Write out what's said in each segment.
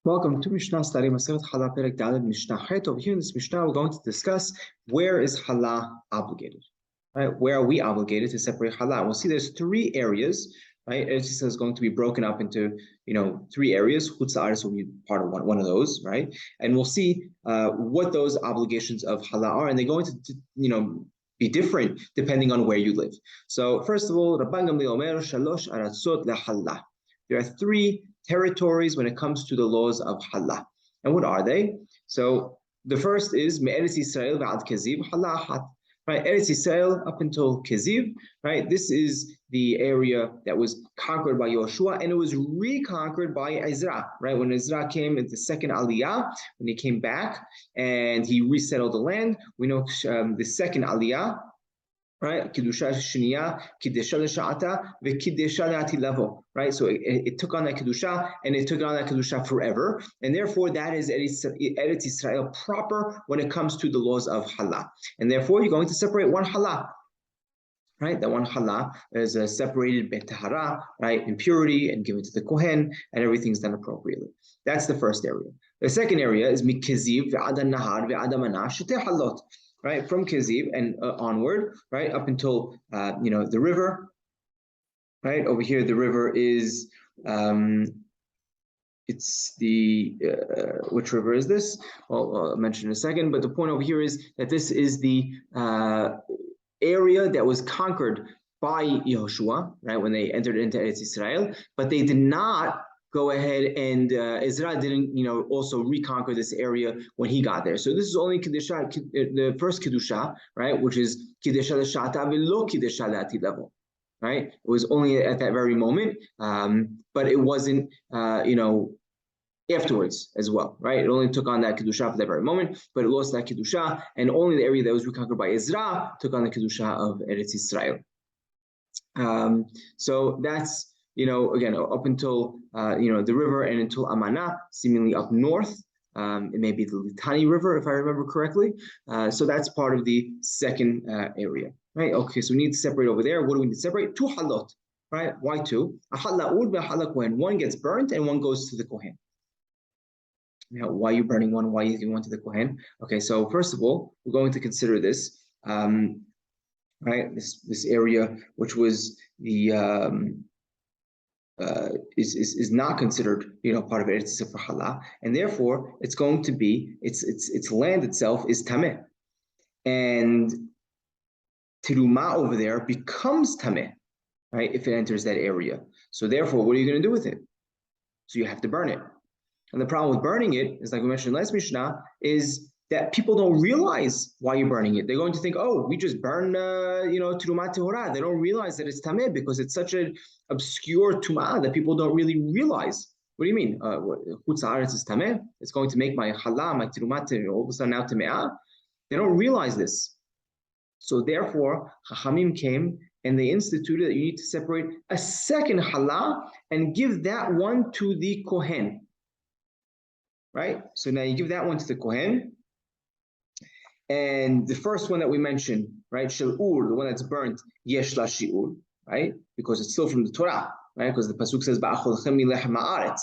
Welcome to Mishna study Masechet Hallah Perek Daled Mishnah Het. Over here in this Mishnah, we're going to discuss where is Hallah obligated, right? Where are we obligated to separate Hallah? We'll see there's three areas, right? Eretz Yisrael is going to be broken up into, three areas. Chutz La'aretz will be part of one of those, right? And we'll see what those obligations of Hallah are, and they're going to, be different depending on where you live. So first of all, Rabban Gamliel Omer Shalosh Aratzot LaHallah. There are three territories when it comes to the laws of Hallah. And what are they? So the first is Me'eretz Yisrael v'ad Keziv Hallah Hat. Right, Eretz Yisrael up until Keziv, right? This is the area that was conquered by Yoshua, and it was reconquered by Ezra, right? When Ezra came in the second Aliyah, when he came back and he resettled the land, we know the second Aliyah, right? Kiddusha Shniya, Kiddusha L'Sha'ata, V'Kiddusha L'Ati level, right? So it took on that Kiddusha, and it took on that Kiddusha forever, and therefore that is Eretz Yisrael proper when it comes to the laws of Hallah. And therefore you're going to separate one Hallah, right? That one Hallah is separated Betahara, right? Impurity, and given to the Kohen, and everything's done appropriately. That's the first area. The second area is Mikeziv V'Ada Nahar V'Ada Manah Sheteh Halot. Right, from Keziv and onward, right, up until the river. Right over here, the river is it's the which river is this? Well, I'll mention in a second. But the point over here is that this is the area that was conquered by Yehoshua, right, when they entered into Eretz Yisrael, but they did not go ahead and Ezra didn't, also reconquer this area when he got there. So this is only Kiddusha, the first Kiddusha, right, which is Kiddusha L'Sha'ata V'lo Kiddusha L'Ati level, right? It was only at that very moment, but it wasn't, afterwards as well, right? It only took on that Kiddusha for that very moment, but it lost that Kiddusha, and only the area that was reconquered by Ezra took on the Kiddusha of Eretz Yisrael. So that's, again, up until, the river and until Amanah, seemingly up north. It may be the Litani River, if I remember correctly. So that's part of the second area, right? Okay, so we need to separate over there. What do we need to separate? Two halot, right? Why two? A hallah ud and a hallah kohen. One gets burnt and one goes to the kohen. Now, why are you burning one? Why are you giving one to the kohen? Okay, so first of all, we're going to consider this, right? This area, which was the is not considered, part of Eretz Yisrael for Hallah, and therefore it's going to be its land itself is tameh, and teruma over there becomes tameh, right? If it enters that area, so therefore, what are you going to do with it? So you have to burn it, and the problem with burning it is, like we mentioned in last Mishnah, is that people don't realize why you're burning it. They're going to think, oh, we just burn, Terumat Tehorah. They don't realize that it's Tameh because it's such an obscure Tum'ah that people don't really realize. What do you mean? Chutz La'aretz is Tameh? It's going to make my Hallah, my Terumat, all of a sudden now Tame'ah? They don't realize this. So therefore, Chachamim came and they instituted that you need to separate a second Hallah and give that one to the Kohen. Right? So now you give that one to the Kohen. And the first one that we mentioned, right, Shel'ur, the one that's burnt, Yesh La Shi'ur, right, because it's still from the Torah, right, because the pasuk says, Ba'acholchem milechem ha'aretz,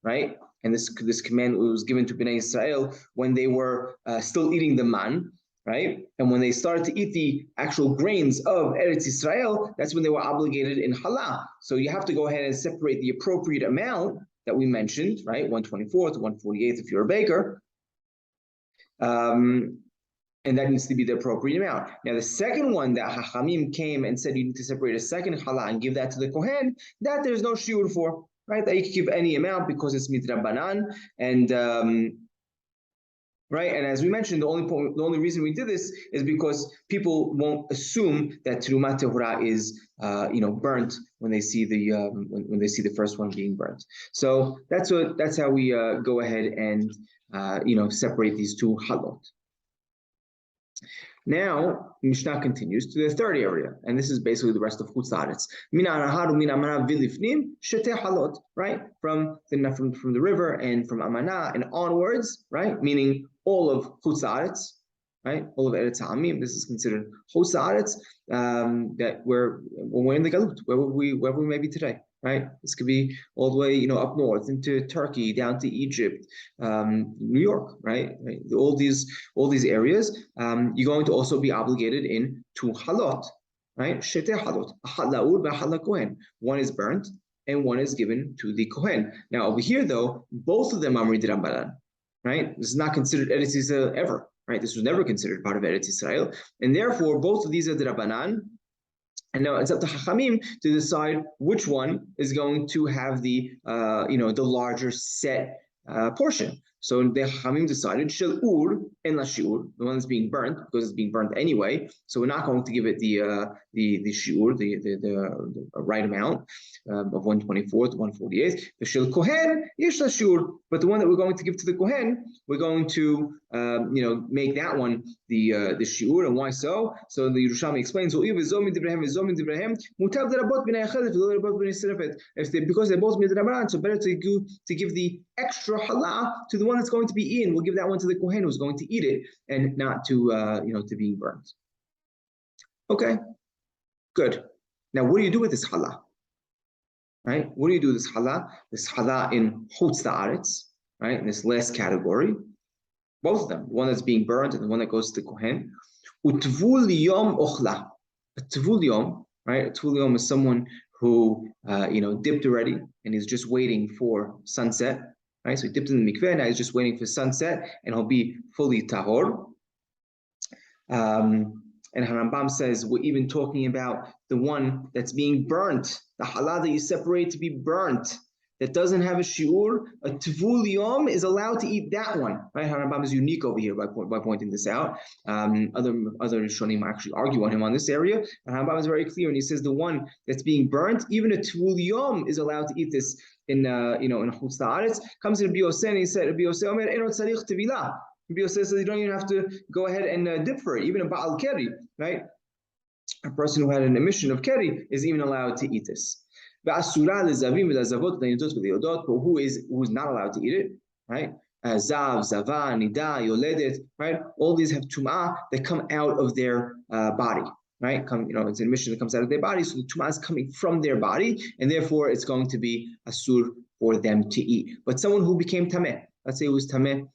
right, and this command was given to Bnei Israel when they were still eating the man, right, and when they started to eat the actual grains of Eretz Yisrael, that's when they were obligated in Hallah. So you have to go ahead and separate the appropriate amount that we mentioned, right, 1/24 to 1/48 if you're a baker. And that needs to be the appropriate amount. Now, the second one that Hachamim came and said you need to separate a second Hallah and give that to the Kohen, that there's no shiur for, right? That you can give any amount because it's midrabanan, and right. And as we mentioned, the only reason we did this is because people won't assume that Terumat Tehorah is burnt when they see the when they see the first one being burnt. So that's how we go ahead and separate these two halot. Now, Mishnah continues to the third area, and this is basically the rest of Chutz La'aretz. Mina Nahar Mina Amanah V'Lifnim Sheteh Halot, right? From the river and from Amanah and onwards, right? Meaning all of Chutz La'aretz, right? All of Eretz Ha'amim. This is considered Chutz La'aretz, that we're in the Galut, wherever we may be today. right? This could be all the way, up north into Turkey, down to Egypt, New York, right? All these areas, you're going to also be obligated in two halot, right? Sheteh halot, a hala'ur and a kohen. One is burnt and one is given to the kohen. Now over here, though, both of them are Rambanan, right? This is not considered Eretz Yisrael ever, right? This was never considered part of Eretz Yisrael, and therefore both of these are the Rabbanan. And now it's up to Chachamim to decide which one is going to have the the larger set portion. So the Chachamim decided Shel Ur and La Shiur, the one that's being burnt, because it's being burnt anyway. So we're not going to give it the Shiur, the right amount of 1/24 to 1/48. The Shel Kohen Yesh La Shiur, but the one that we're going to give to the Kohen, we're going to make that one the Shiur. And why so? So the Yerushalmi explains, because they're both midrabanan, so better to give the extra hallah to the one that's going to be eaten. We'll give that one to the kohen who's going to eat it, and not to to being burnt. Okay, good. Now, what do you do with this hallah? Right? What do you do with this hallah? This hallah in chutz la'aretz, right? In this last category, both of them, the one that's being burnt and the one that goes to the kohen. Utvul yom ochla. A tvul yom, right? A tvul yom is someone who dipped already and he's just waiting for sunset, right? So he dipped in the mikveh, now he's just waiting for sunset, and he'll be fully tahor. And Harambam says we're even talking about the one that's being burnt, the halal that you separate to be burnt, that doesn't have a shiur. A tvul yom is allowed to eat that one, right? Harambam is unique over here by pointing this out. Other Rishonim actually argue on him on this area. And Harambam is very clear, and he says the one that's being burnt, even a tvul yom is allowed to eat this in chutz la'aretz. Comes in Rabbi Yosef, and he said, Rabbi Yosef Omer eno tzarich tevilah. Rabbi Yosef says you don't even have to go ahead and dip for it. Even a ba'al keri, right? A person who had an emission of keri is even allowed to eat this. But who is not allowed to eat it, right? Zav, Zava, Nida, Yoledet, right? All these have tum'ah that come out of their body, right? It's an emission that comes out of their body, so the tum'ah is coming from their body, and therefore it's going to be asur for them to eat. But someone who became tameh, let's say it was tameh,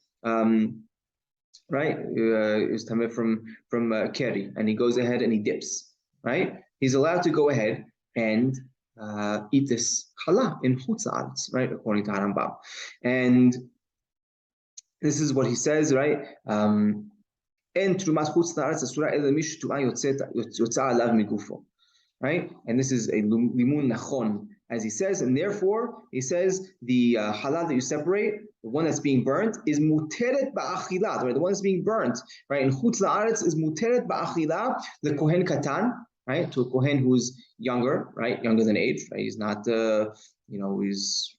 right? It was tameh from keri, and he goes ahead and he dips, right? He's allowed to go ahead and eat this hallah in chutz la'aretz, right? According to Harambam, and this is what he says, right? En trumas chutz la'aretz asura ela mish tu'ah yotza alav migufo, right? And this is a limun nachon, as he says, and therefore he says the halal that you separate, the one that's being burnt, is muteret ba'achilah, right? The one that's bebeing burnt, right? In chutz la'aretz is muteret ba'achilah, the kohen katan, right? To a kohen who's younger, right? Younger than age, right? He's not, he's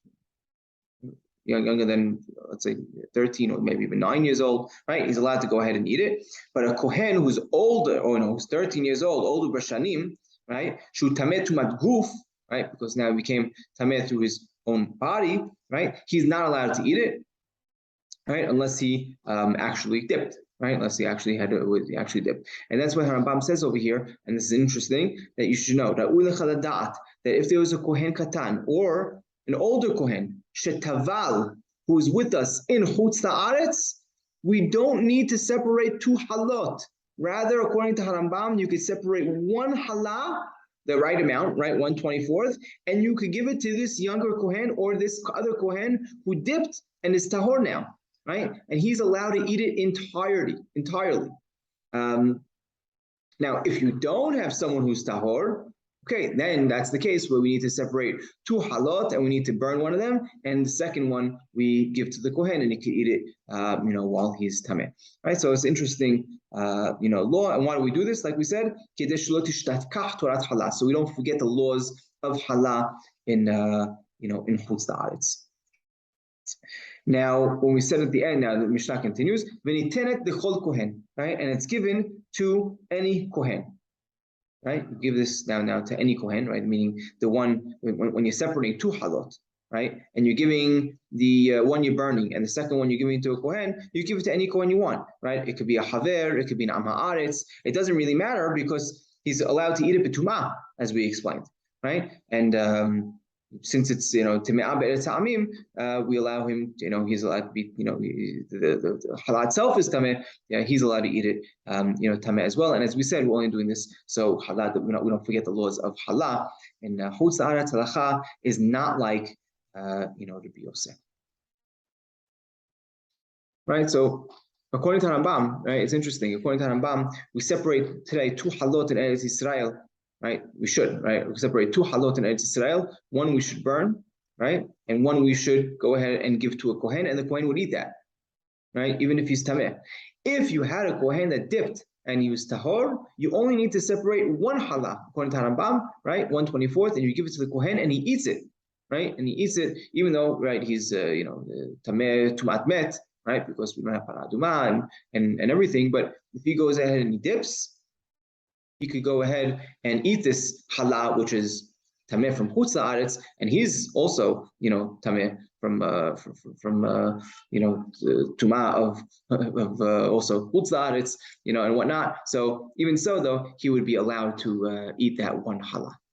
younger than, let's say, 13 or maybe even 9 years old, right? He's allowed to go ahead and eat it. But a kohen who's older, who's 13 years old, older b'shanim, right? Shu tameh tumat guf, right? Because now he became tameh through his own body, right? He's not allowed to eat it, right? Unless he actually dipped. Right, unless he actually dipped, and that's what Harambam says over here. And this is interesting that you should know that if there was a kohen katan or an older kohen shetaval who is with us in chutz la'aretz, we don't need to separate two halot. Rather, according to Harambam, you could separate one halah, the right amount, right, 1/24, and you could give it to this younger kohen or this other kohen who dipped and is tahor now. Right? And he's allowed to eat it entirely. Now, if you don't have someone who's tahor, okay, then that's the case where we need to separate two halot and we need to burn one of them, and the second one we give to the kohen and he can eat it, while he's tameh. Right? So it's interesting, law. And why do we do this? Like we said, so we don't forget the laws of hallah in chutz la'aretz. Now, when we said at the end, now the Mishnah continues, v'nitenet l'chol kohen, right? And it's given to any kohen, right? You give this now to any kohen, right? Meaning the one, when you're separating two halot, right? And you're giving the one you're burning and the second one you're giving to a kohen, you give it to any kohen you want, right? It could be a haver, it could be an am ha'aretz. It doesn't really matter because he's allowed to eat it b'tumah, as we explained, right? And since it's Time'ah be'eretz ha'amim, we allow him, he's allowed to be, the halal itself is tameh. Yeah, he's allowed to eat it, tameh as well. And as we said, we're only doing this so halal that we don't forget the laws of halal. And chutz la'aretz halacha is not like Rabbi Yosef. Right, so according to Rambam, right, it's interesting. According to Rambam, we separate today 2 halot in Eretz Yisrael, right? We should, right? We separate 2 halot in Eretz Yisrael. One we should burn, right? And one we should go ahead and give to a kohen, and the kohen would eat that, right? Even if he's tameh. If you had a kohen that dipped and he was tahor, you only need to separate 1 halah, according to Rambam, right? 1/24th, and you give it to the kohen, and he eats it, right? And he eats it, even though, right, he's, tameh tumat met, right? Because we don't have paraduma and everything. But if he goes ahead and he dips, he could go ahead and eat this halal, which is tameh from chutz la'aretz, and he's also, tameh from tuma of also chutz la'aretz, and whatnot. So even so, though, he would be allowed to eat that 1 halal.